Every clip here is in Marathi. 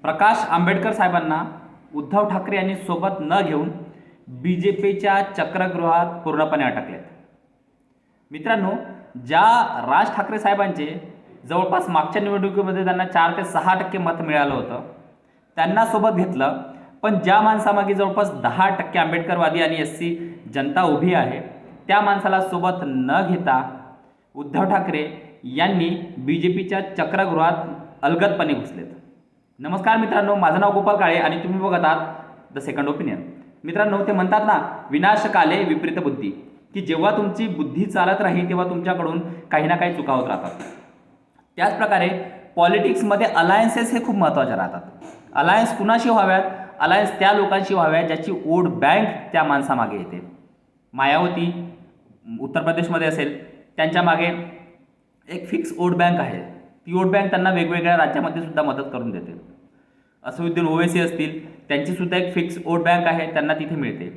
प्रकाश आंबेडकर साहेबांना उद्धव ठाकरे यांनी सोबत न घेऊन बीजेपीच्या चक्रगृहात पूर्णपणे अटकलेत। मित्रांनो, ज्या राज ठाकरे साहेबांचे जवळपास मागच्या निवडणुकीमध्ये त्यांना 4 ते 6% मत मिळालं होतं, त्यांना सोबत घेतलं, पण ज्या माणसामागे जवळपास 10% आंबेडकरवादी आणि SC जनता उभी आहे, त्या माणसाला सोबत न घेता उद्धव ठाकरे यांनी बीजेपीच्या चक्रगृहात अलगदपणे घुसलेत। नमस्कार मित्रांनो, माझं नाव गोपाल काळे आणि तुम्ही बघत आहात द सेकंड ओपिनियन। मित्रांनो, ते म्हणतात ना, विनाशकाले विपरीत बुद्धी, की जेव्हा तुमची बुद्धी चालत राहील तेव्हा तुमच्याकडून काही ना काही चुका होत राहतात। त्याचप्रकारे पॉलिटिक्समध्ये अलायन्सेस हे खूप महत्त्वाचे राहतात। अलायन्स कुणाशी व्हाव्यात? अलायन्स त्या लोकांशी व्हाव्यात ज्याची वोट बँक त्या माणसामागे येते। मायावती उत्तर प्रदेशमध्ये असेल, त्यांच्या मागे एक फिक्स वोट बँक आहे। ती वोट बँक त्यांना वेगवेगळ्या राज्यामध्ये सुद्धा मदत करून देते। असदुद्दीन ओवैसी असतील, त्यांची सुद्धा एक फिक्स वोट बँक आहे, त्यांना तिथे मिळते।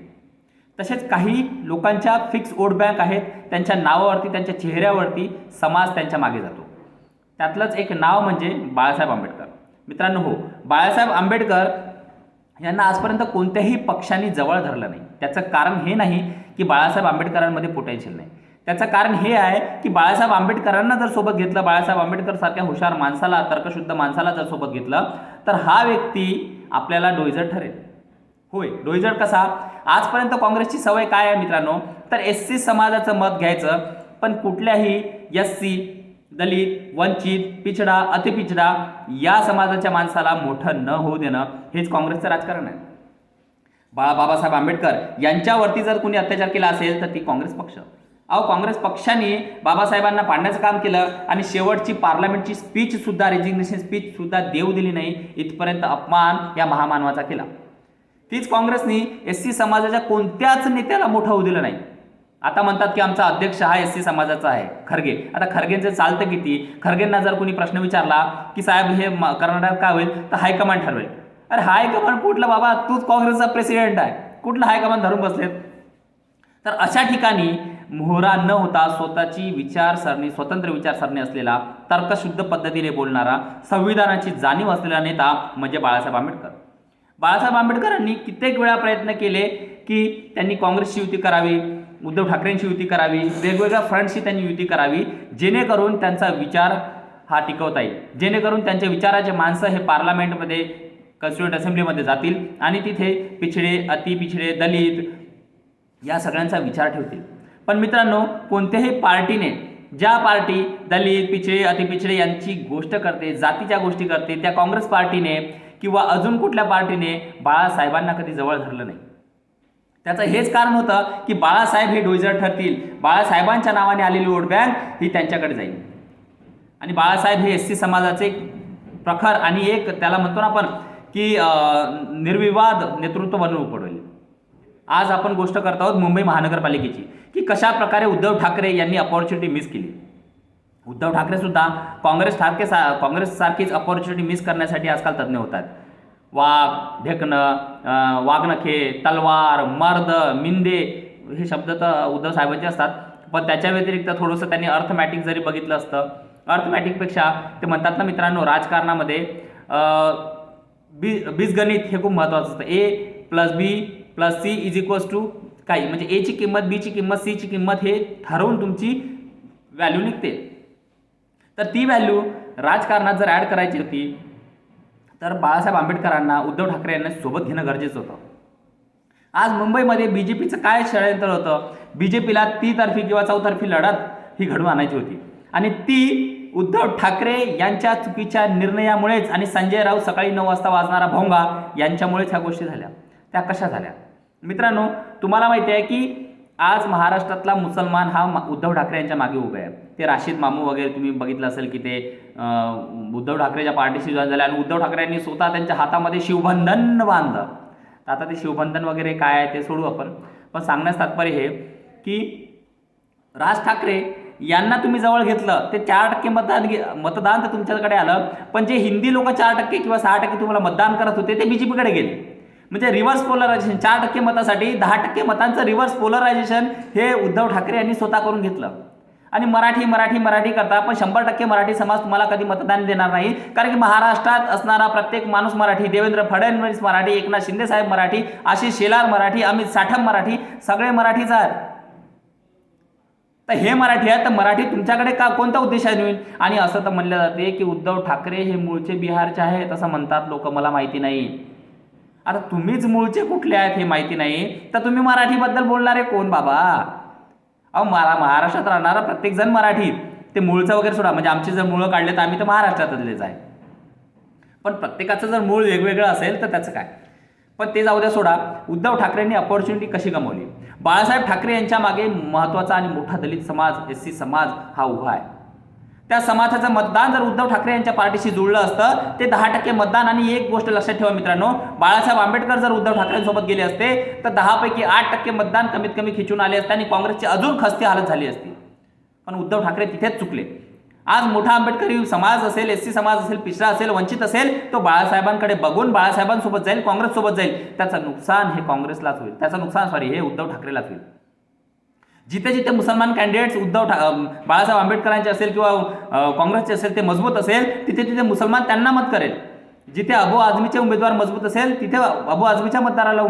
तसेच काही लोकांच्या फिक्स वोट बँक आहेत, त्यांच्या नावावरती, त्यांच्या चेहऱ्यावरती समाज त्यांच्या मागे जातो। त्यातलंच एक नाव म्हणजे बाळासाहेब आंबेडकर। मित्रांनो, हो, बाळासाहेब आंबेडकर यांना आजपर्यंत कोणत्याही पक्षांनी जवळ धरलं नाही। त्याचं कारण हे नाही की बाळासाहेब आंबेडकरांमध्ये पोटेन्शियल नाही, त्याचं कारण हे आहे की बाळासाहेब आंबेडकरांना जर सोबत घेतलं, बाळासाहेब आंबेडकर सारख्या हुशार माणसाला, तर्कशुद्ध माणसाला जर सोबत घेतलं, तर हा व्यक्ती आपल्याला डोईजड ठरेल। होय, डोईजड कसा? आजपर्यंत काँग्रेसची सवय काय आहे मित्रांनो, तर SC समाजाचं मत घ्यायचं, पण कुठल्याही SC, दलित, वंचित, पिछडा, अतिपिछडा या समाजाच्या माणसाला मोठं न होऊ देणं, हेच काँग्रेसचं राजकारण आहे। बाबासाहेब आंबेडकर यांच्यावरती जर कोणी अत्याचार केला असेल तर ती काँग्रेस पक्ष। काँग्रेस पक्षाने बाबासाहेबांना पाडण्याचं काम केलं आणि शेवटची पार्लमेंटची स्पीच सुद्धा, रेजिग्नेशन स्पीच सुद्धा देऊ दिली नाही, इथपर्यंत अपमान या महामानवाचा केला। तीच काँग्रेसने SC समाजाच्या कोणत्याच नेत्याला मोठं होऊ दिलं नाही। आता म्हणतात की आमचा अध्यक्ष हा SC समाजाचा आहे, खरगे। आता खरगेंचं चालतं किती? खरगेंना जर कोणी प्रश्न विचारला की साहेब हे कर्नाटकात काय होईल, तर हायकमांड ठरवेल। अरे हायकमांड कुठलं बाबा? तूच काँग्रेसचा प्रेसिडेंट आहे, कुठलं हायकमांड धरून बसलेत? तर अशा ठिकाणी मोहरा न होता स्वतःची विचारसरणी, स्वतंत्र विचारसरणी असलेला, तर्कशुद्ध पद्धतीने बोलणारा, संविधानाची जाणीव असलेला नेता म्हणजे बाळासाहेब आंबेडकर। बाळासाहेब आंबेडकरांनी कित्येक वेळा प्रयत्न केले की त्यांनी काँग्रेसची युती करावी, उद्धव ठाकरेंची युती करावी, वेगवेगळ्या फ्रंटशी त्यांनी युती करावी, जेणेकरून त्यांचा विचार हा टिकवता येईल, जेणेकरून त्यांच्या विचाराचे माणसं हे पार्लमेंटमध्ये, कॉन्स्टिट्यूएंट असेंब्लीमध्ये जातील आणि तिथे पिछडे, अतिपिछडे, दलित या सगळ्यांचा विचार ठेवतील। पण मित्रांनो, कोणत्याही पार्टीने, ज्या पार्टी दलित, पिछडे, अतिपिछडे यांची गोष्ट करते, जातीच्या गोष्टी करते, त्या काँग्रेस पार्टीने किंवा अजून कुठल्या पार्टीने बाळासाहेबांना कधी जवळ धरलं नाही। त्याचं हेच कारण होतं की बाळासाहेब हे डोईजड ठरतील, बाळासाहेबांच्या नावाने आलेली वोट बँक ही त्यांच्याकडे जाईल आणि बाळासाहेब हे SC समाजाचे प्रखर आणि एक त्याला म्हणतो ना आपण की निर्विवाद नेतृत्व बनवून पडेल। आज आपण गोष्ट करत आहोत मुंबई महानगरपालिकेची, की कशा प्रकारे उद्धव ठाकरे यांनी अपॉर्च्युनिटी मिस केली। उद्धव ठाकरे सुद्धा काँग्रेस सारखीच अपॉर्च्युनिटी मिस करण्यासाठी आजकाल तज्ज्ञ होतात। वाघ, ढेकणं, वाघनखे, तलवार, मर्द, मिंदे हे शब्द तर उद्धव साहेबांचे असतात, पण त्याच्या व्यतिरिक्त थोडंसं त्यांनी अर्थमॅटिक जरी बघितलं असतं, अर्थमॅटिकपेक्षा ते म्हणतात ना मित्रांनो, राजकारणामध्ये बीजगणित हे खूप महत्त्वाचं असतं। A + B + C = काही, म्हणजे A ची किंमत, B ची किंमत, C ची किंमत हे ठरवून तुमची व्हॅल्यू निघते। तर ती व्हॅल्यू राजकारणात जर ॲड करायची होती तर बाळासाहेब आंबेडकरांना उद्धव ठाकरे यांना सोबत घेणं गरजेचं होतं। आज मुंबईमध्ये BJPचं काय षडयंत्र होतं? BJPला तितर्फी किंवा चौतर्फी लढत ही घडवून आणायची होती आणि ती उद्धव ठाकरे यांच्या चुकीच्या निर्णयामुळेच आणि संजय राऊत सकाळी 9 वाजता वाजणारा भोंगा यांच्यामुळेच ह्या गोष्टी झाल्या। त्या कशा झाल्या? मित्रांनो, तुम्हाला माहिती आहे की आज महाराष्ट्रातला मुसलमान हा उद्धव ठाकरे यांच्या मागे उभे आहे। ते राशीद मामू वगैरे तुम्ही बघितलं असेल की ते उद्धव ठाकरेच्या पार्टीशी जॉईन झाले आणि उद्धव ठाकरे यांनी स्वतः त्यांच्या हातामध्ये शिवबंधन बांधलं। आता ते शिवबंधन वगैरे काय आहे ते सोडू आपण, पण सांगण्यास तात्पर्य हे की राज ठाकरे यांना तुम्ही जवळ घेतलं, ते 4% मतदान तर तुमच्याकडे आलं, पण जे हिंदी लोक 4% किंवा 6% तुम्हाला मतदान करत होते ते BJPकडे गेले। म्हणजे रिव्हर्स पोलरायझेशन, 4% मतासाठी 10% मतांचं रिव्हर्स पोलरायझेशन हे उद्धव ठाकरे यांनी स्वतः करून घेतलं। आणि मराठी मराठी मराठी करता, पण 100% मराठी समाज तुम्हाला कधी मतदान देणार नाही. कारण की महाराष्ट्रात असणारा प्रत्येक माणूस मराठी, देवेंद्र फडणवीस मराठी, एकनाथ शिंदे साहेब मराठी, आशिष शेलार मराठी, अमित साठम मराठी, सगळे मराठीच आहेत. तर हे मराठी आहे, तर मराठी तुमच्याकडे का कोणता उद्देश आहे? आणि असं तर म्हणलं जाते की उद्धव ठाकरे हे मूळचे बिहारचे आहेत असं म्हणतात लोक, मला माहिती नाही. आता तुम्हीच मूळचे कुठले आहेत हे माहिती नाही, तर तुम्ही मराठीबद्दल बोलणारे कोण बाबा? अहो महाराष्ट्रात राहणारा प्रत्येक जण मराठी, ते मूळचं वगैरे सोडा, म्हणजे आमचे जर मुळं काढले तर आम्ही तर महाराष्ट्रातलेच आहे. पण प्रत्येकाचं जर मूळ वेगवेगळं असेल तर त्याचं काय? पण ते जाऊ द्या, सोडा. उद्धव ठाकरेंनी अपॉर्च्युनिटी कशी गमावली? बाळासाहेब ठाकरे यांच्या मागे महत्त्वाचा आणि मोठा दलित समाज, SC समाज हा उभा आहे. त्या समाजाचं मतदान जर उद्धव ठाकरे यांच्या पार्टीशी जुळलं असतं, ते 10% मतदान. आणि एक गोष्ट लक्षात ठेवा मित्रांनो, बाळासाहेब आंबेडकर जर उद्धव ठाकरेंसोबत गेले असते तर 10 पैकी 8% मतदान कमीत कमी खिचून आले असते आणि काँग्रेसची अजून खस्ती हालत झाली असती. पण उद्धव ठाकरे तिथेच चुकले. आज मोठा आंबेडकरी समाज असेल, SC समाज असेल, पिछडा असेल, वंचित असेल, तो बाळासाहेबांकडे बघून बाळासाहेबांसोबत जाईल, काँग्रेससोबत जाईल. त्याचं नुकसान हे काँग्रेसलाच होईल, त्याचं नुकसान हे उद्धव ठाकरेलाच होईल. जिथे जिथे मुसलमान कॅन्डिडेट्स बाळासाहेब आंबेडकरांचे असेल किंवा काँग्रेसचे असेल ते मजबूत असेल, तिथे तिथे मुसलमान त्यांना मत करेल. जिथे अबू आझमीचे उमेदवार मजबूत असेल तिथे अबू आझमीच्या मतदाराला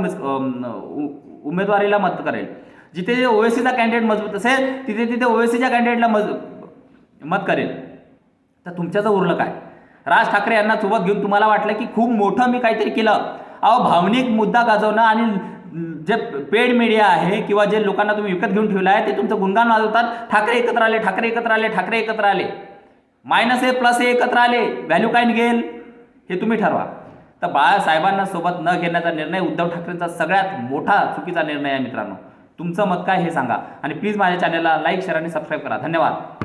उमेदवारीला मत करेल. जिथे OWCचा कॅन्डिडेट मजबूत असेल तिथे तिथे OWCच्या कॅन्डिडेटला मत करेल. तर तुमच्याचं उरलं काय? राज ठाकरे यांना सोबत घेऊन तुम्हाला वाटलं की खूप मोठं मी काहीतरी केलं. अहो, भावनिक मुद्दा गाजवणं आणि जे पेड मीडिया आहे किंवा जे लोकांना तुम्ही विकत घेऊन ठेवलं आहे ते तुमचं गुणगान वाजवतात. ठाकरे एकत्र आले, ठाकरे एकत्र आले, ठाकरे एकत्र आले. -A +A एकत्र आले, व्हॅल्यू काय निघेल हे तुम्ही ठरवा. तर बाळासाहेबांना सोबत न घेण्याचा निर्णय उद्धव ठाकरेंचा सगळ्यात मोठा चुकीचा निर्णय आहे मित्रांनो. तुमचं मत काय हे सांगा आणि प्लीज माझ्या चॅनलला लाईक, शेअर आणि सबस्क्राईब करा. धन्यवाद.